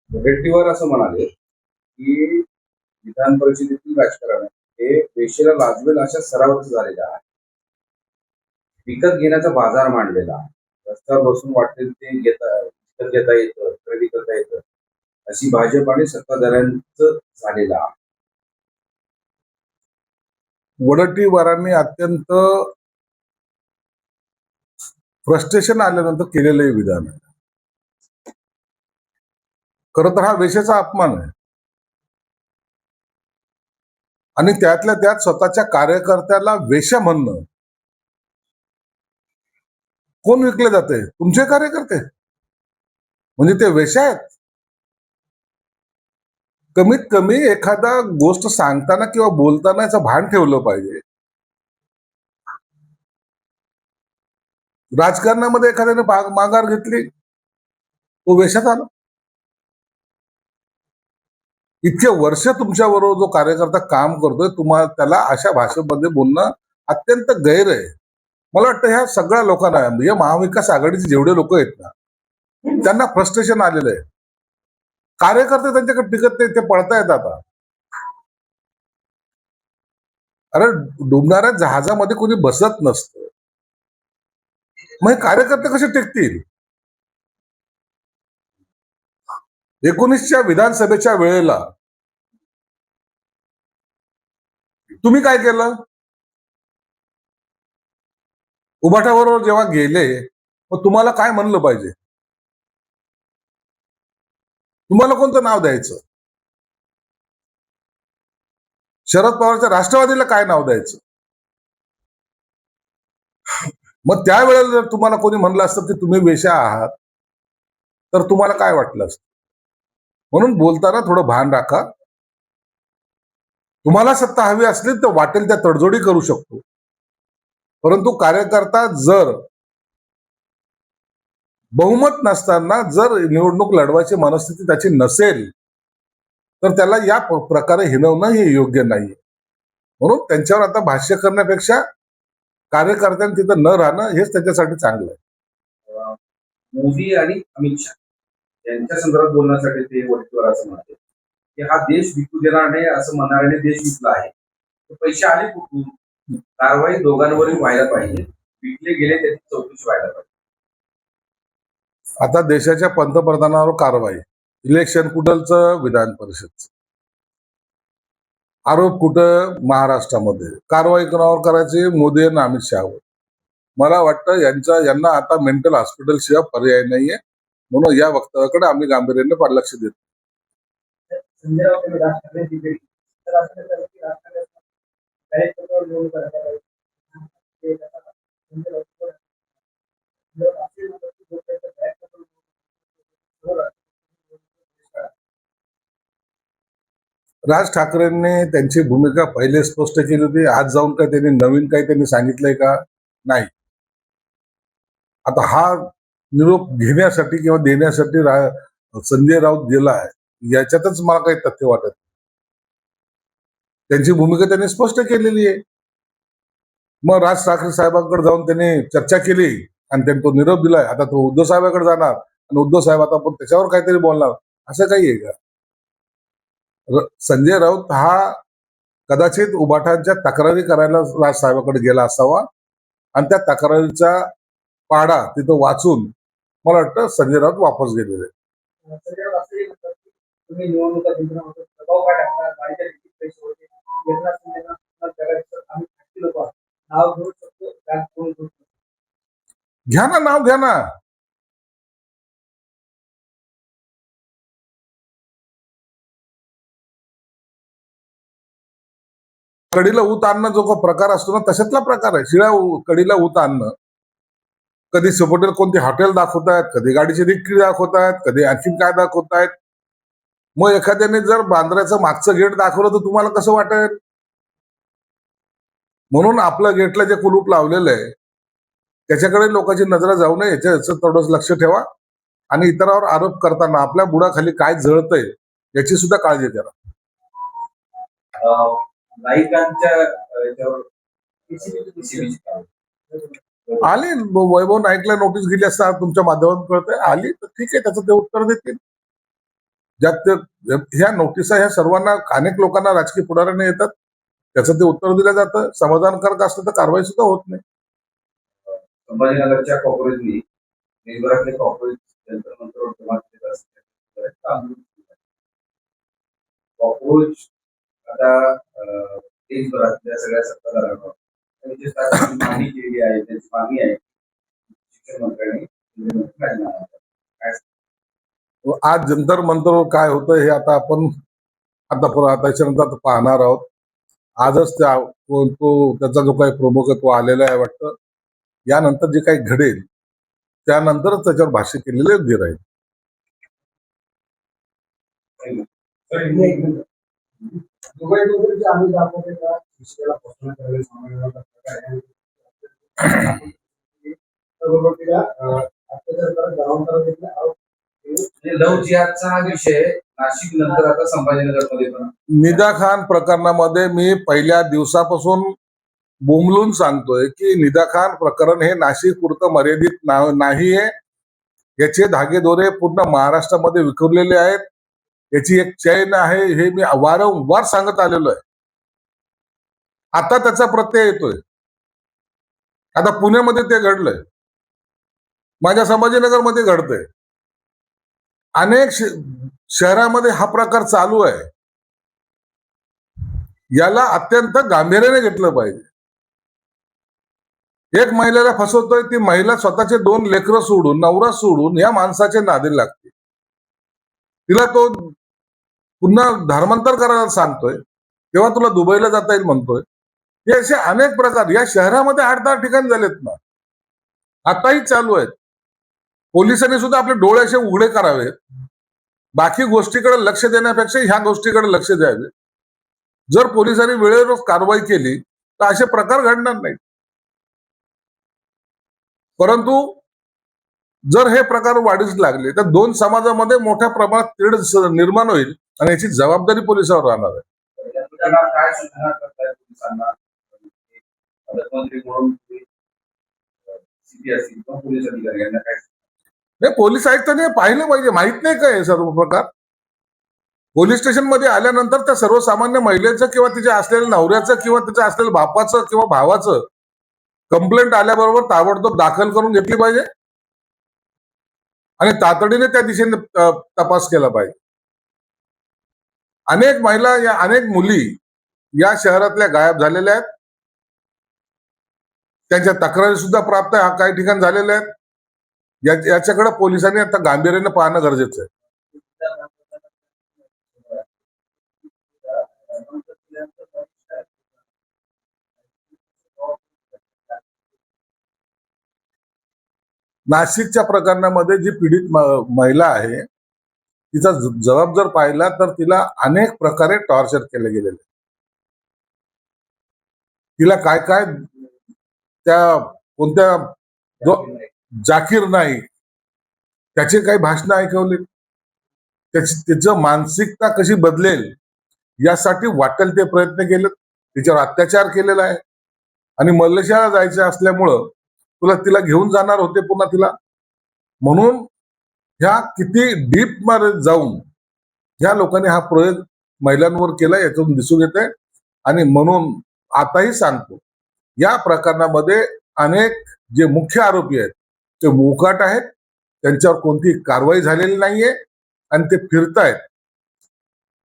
मुनगंटीवार असं म्हणाले, की विधान परिषदेतील राजकारण हे वेशीला लाजवेल अशा स्तरावरच झालेलं आहे. विकत घेण्याचा बाजार मांडलेला आहे. रस्त्यावर बसून वाटेल ते विकत घेता येतं, खरेदी करता येतं, अशी भाजप आणि सत्ताधाऱ्यांचं झालेलं आहे. वडट्टीवारांनी अत्यंत फ्रस्ट्रेशन आल्यानंतर केलेलं हे विधान आहे. खरं तर हा वेशेचा अपमान आहे आणि त्यातल्या त्यात स्वतःच्या कार्यकर्त्याला वेश्या म्हणणं. कोण विकले जाते? तुमचे कार्यकर्ते म्हणजे ते वेश्या आहेत. कमीत कमी एखादा गोष्ट सांगताना किंवा बोलताना याचं भान ठेवलं पाहिजे. राजकारणामध्ये एखाद्याने माघार घेतली, तो वेशात आला. इतके वर्ष तुमच्याबरोबर जो कार्यकर्ता काम करतोय, तुम्हाला त्याला अशा भाषेमध्ये बोलणं अत्यंत गैर आहे. मला वाटतं ह्या सगळ्या लोकांना, म्हणजे महाविकास आघाडीचे जेवढे लोक आहेत ना, त्यांना फ्रस्ट्रेशन आलेलं आहे. कार्यकर्ते त्यांच्याकडे टिकत नाही, ते पळतायत आता. अरे डुबणाऱ्या जहाजामध्ये कोणी बसत नसतं, मग हे कार्यकर्ते कसे टिकतील? 19च्या विधानसभेच्या वेळेला तुम्ही काय केलं? उभाटाबरोबर जेव्हा गेले, मग तुम्हाला काय म्हणलं पाहिजे? तुम्हाला कोणतं नाव द्यायचं? शरद पवारच्या राष्ट्रवादीला काय नाव द्यायचं? मग त्यावेळेला जर तुम्हाला कोणी म्हणलं असतं की तुम्ही वेश्या आहात, तर तुम्हाला काय वाटलं असतं? म्हणून बोलताना थोडं भान राखा. तुम्हाला सत्ता हवी असली तर वाटेल त्या तडजोडी करू शकतो, परंतु कार्यकर्ता जर बहुमत नसताना जर निवडणूक लढवायची मनस्थिती त्याची नसेल, तर त्याला या प्रकारे हिणवणं हे योग्य नाही. म्हणून त्यांच्यावर आता भाष्य करण्यापेक्षा कार्यकर्त्यांनी तिथं न राहणं हेच त्याच्यासाठी चांगलं आहे. मोदी आणि अमित शहा यांच्या संदर्भात बोलण्यासाठी ते वडट्टीवार असं म्हणते, की हा देश विकू देणार नाही असं म्हणणाऱ्याने देश विकला आहे. पैसे आले कुठून? कारवाई दोघांवरही व्हायला पाहिजे. विकले गेले त्याची चौकशी व्हायला पाहिजे. आता देशाच्या पंतप्रधानावर कारवाई, इलेक्शन कुठलचं? विधान परिषदचं. आरोप कुठं? महाराष्ट्रामध्ये. कारवाई कोणावर करायची? मोदी आणि अमित शहावर. मला वाटतं यांना आता मेंटल हॉस्पिटल शिवाय पर्याय नाहीये, म्हणून या वक्तव्याकडे आम्ही गांभीर्याने लक्ष देतो. राज ठाकरेंनी त्यांची भूमिका पहिले स्पष्ट केली होती. आज जाऊन काय त्यांनी नवीन काही त्यांनी सांगितलंय का? नाही. आता हा निरोप घेण्यासाठी किंवा देण्यासाठी संजय राऊत गेला आहे, याच्यातच मला काही तथ्य वाटत. त्यांची भूमिका त्यांनी स्पष्ट केलेली आहे. मग राज ठाकरे साहेबांकडे जाऊन त्यांनी चर्चा केली आणि त्यांनी तो निरोप दिलाय. आता तो उद्धव साहेबांकडे जाणार आणि उद्धव साहेब आता पण त्याच्यावर काहीतरी बोलणार, असं काही आहे का? संजय राऊत हा कदाचित उबाठांच्या तक्रारी करायला राज साहेबांकडे गेला असावा आणि त्या तक्रारीचा पाडा तिथं वाचून मला वाटतं संजय राऊत वापस गेलेले. घ्या ना, नाव घ्या ना. कडीला ऊत आणणं जो का प्रकार असतो ना, तशातला प्रकार आहे. शिळ्या कडीला ऊत आणणं. कधी सपोर्टेल कोणती हॉटेल दाखवतायत, कधी गाडीची रिक्की दाखवतायत, कधी आणखीन काय दाखवतायत. मग एखाद्याने जर बांद्र्याचं मागचं गेट दाखवलं तर तुम्हाला कसं वाटेल? म्हणून आपलं गेटला जे कुलूप लावलेलं आहे त्याच्याकडे लोकांची नजर जाऊ नये याचं थोडंच लक्ष ठेवा आणि इतरांवर आरोप करताना आपल्या बुडाखाली काय जळतंय याची सुद्धा काळजी करा. आली वैभव नाईकला नोटीस गेली असता तुमच्या माध्यमातून कळतंय, आली तर ठीक आहे, त्याचं ते उत्तर देतील. ज्यात ह्या नोटिसा ह्या सर्वांना अनेक लोकांना राजकीय पुढाऱ्यांना येतात, त्याचं ते उत्तर दिलं जातं. समाधानकारक असलं तर कारवाई सुद्धा होत नाही. संभाजीनगरच्या कॉक्रोचनी देशभरातले कॉक्रोच जंतर-मंतरवर जमा केलेले असतात. कॉक्रोच आता देशभरातल्या सगळ्या सत्ताधाऱ्यांवर विशेषतः त्यांची मागणी केलेली आहे, त्यांची मागणी आहे शिक्षण मंत्र्यांनी राजीनामा द्यावा. आज जंतर मंतरवर काय होतं हे आता आपण त्याच्यानंतर आता पाहणार आहोत. आजच त्याचा जो काही प्रमुख आहे तो आलेला आहे वाटतं. यानंतर जे काही घडेल त्यानंतरच त्याच्यावर भाष्य केलेले योग्य राहील. दुबई वगैरे आम्ही दाखवते का विषयाला पोषण करायला सामान्य तिला अत्याचार करत गावांतर देखील लव्ह जिहादचा हा विषय नाशिक नंतर आता संभाजीनगरमध्ये पण निदा खान प्रकरणामध्ये मी पहिल्या दिवसापासून बोंबलून सांगतोय की निदा खान प्रकरण हे नाशिक पुरतं मर्यादित नाहीये. याचे धागेदोरे पूर्ण महाराष्ट्रामध्ये विखुरलेले आहेत. याची एक चैन आहे हे मी वारंवार सांगत आलेलो आहे. आता त्याचा प्रत्यय येतोय. आता पुण्यामध्ये ते घडलंय, माझ्या संभाजीनगरमध्ये घडतंय, अनेक शहरामध्ये हा प्रकार चालू आहे. याला अत्यंत गांभीर्याने घेतलं पाहिजे. एक महिलेला फसवतोय, ती महिला स्वतःचे 2 लेकरं सोडून, नवरा सोडून या माणसाच्या नादी लागते. तिला तो पुन्हा धर्मांतर करायला सांगतोय, तेव्हा तुला दुबईला जाता येईल म्हणतोय. हे असे अनेक प्रकार या शहरामध्ये 8-10 ठिकाणी झालेत ना, आताही चालू आहेत. पोलिसांनी सुद्धा आपले डोळे असे उघडे करावेत. बाकी गोष्टीकडे लक्ष देण्यापेक्षा ह्या गोष्टीकडे लक्ष द्यावे. जर पोलिसांनी वेळेवर कारवाई केली तर असे प्रकार घडणार नाहीत. परंतु जर हे प्रकार वाढीस लागले तर 2 समाजामध्ये मोठ्या प्रमाणात तेढ निर्माण होईल आणि याची जबाबदारी पोलिसांवर राहणार आहे. काय सूचना करताय पोलिसांना? पालकमंत्री म्हणून CP असतील किंवा पोलीस अधिकारी यांना काय? हे पोलीस आयुक्तांनी पाहिलं पाहिजे. माहित नाही काय हे सर्व प्रकार? पोलीस स्टेशन मध्ये आल्यानंतर त्या सर्वसामान्य महिलेचं किंवा तिच्या असलेल्या नवऱ्याचं किंवा तिच्या असलेल्या बापाचं किंवा भावाचं कंप्लेंट आल्याबरोबर ताबडतोब दाखल करून घेतली पाहिजे आणि तातडीने त्या दिशेने तपास केला पाहिजे. अनेक महिला अनेक मुली या शहरातल्या गायब झालेल्या आहेत. त्यांच्या तक्रारी सुद्धा प्राप्त काही ठिकाणी झालेल्या आहेत. याच्याकडे पोलिसांनी आता गांभीर्याने पाहणं गरजेचं आहे. नाशिकच्या प्रकरणामध्ये जी पीडित महिला आहे तिचा जबाब जर पाहिला तर तिला अनेक प्रकारे टॉर्चर केले गेलेले. तिला काय काय त्या कोणत्या जाकीर नाईक त्याचे काही भाषण ऐकवले, त्याचं मानसिकता कशी बदलेल यासाठी वाटेल ते प्रयत्न केले. तिच्यावर अत्याचार केलेला आहे आणि मलेशियाला जायचं असल्यामुळं तिला घेऊन जाणार होते पुन्हा तिला, म्हणून ह्या किती डीप मध्ये जाऊन ह्या लोकांनी हा प्रयोग महिलांवर केला यातून दिसून येते. आणि म्हणून आताही सांगतो, या प्रकरणामध्ये अनेक जे मुख्य आरोपी आहेत ते मोकाट आहेत. त्यांच्यावर कोणतीही कारवाई झालेली नाहीये आणि ते फिरतायत.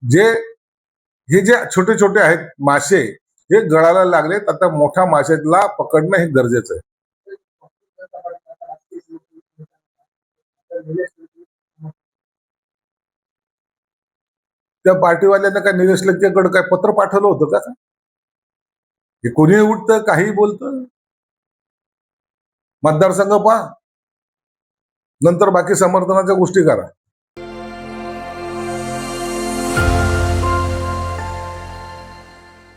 हे जे छोटे छोटे आहेत मासे हे गळायला लागलेत. आता मोठ्या माशाला पकडणं हे गरजेचं आहे. त्या पार्टीवाल्यांना काय निलेश लंकेकडे काय पत्र पाठवलं होतं का? हे कोणीही उठतं काही बोलतं. मतदारसंघ पहा, नंतर बाकी समर्थनाच्या गोष्टी करा.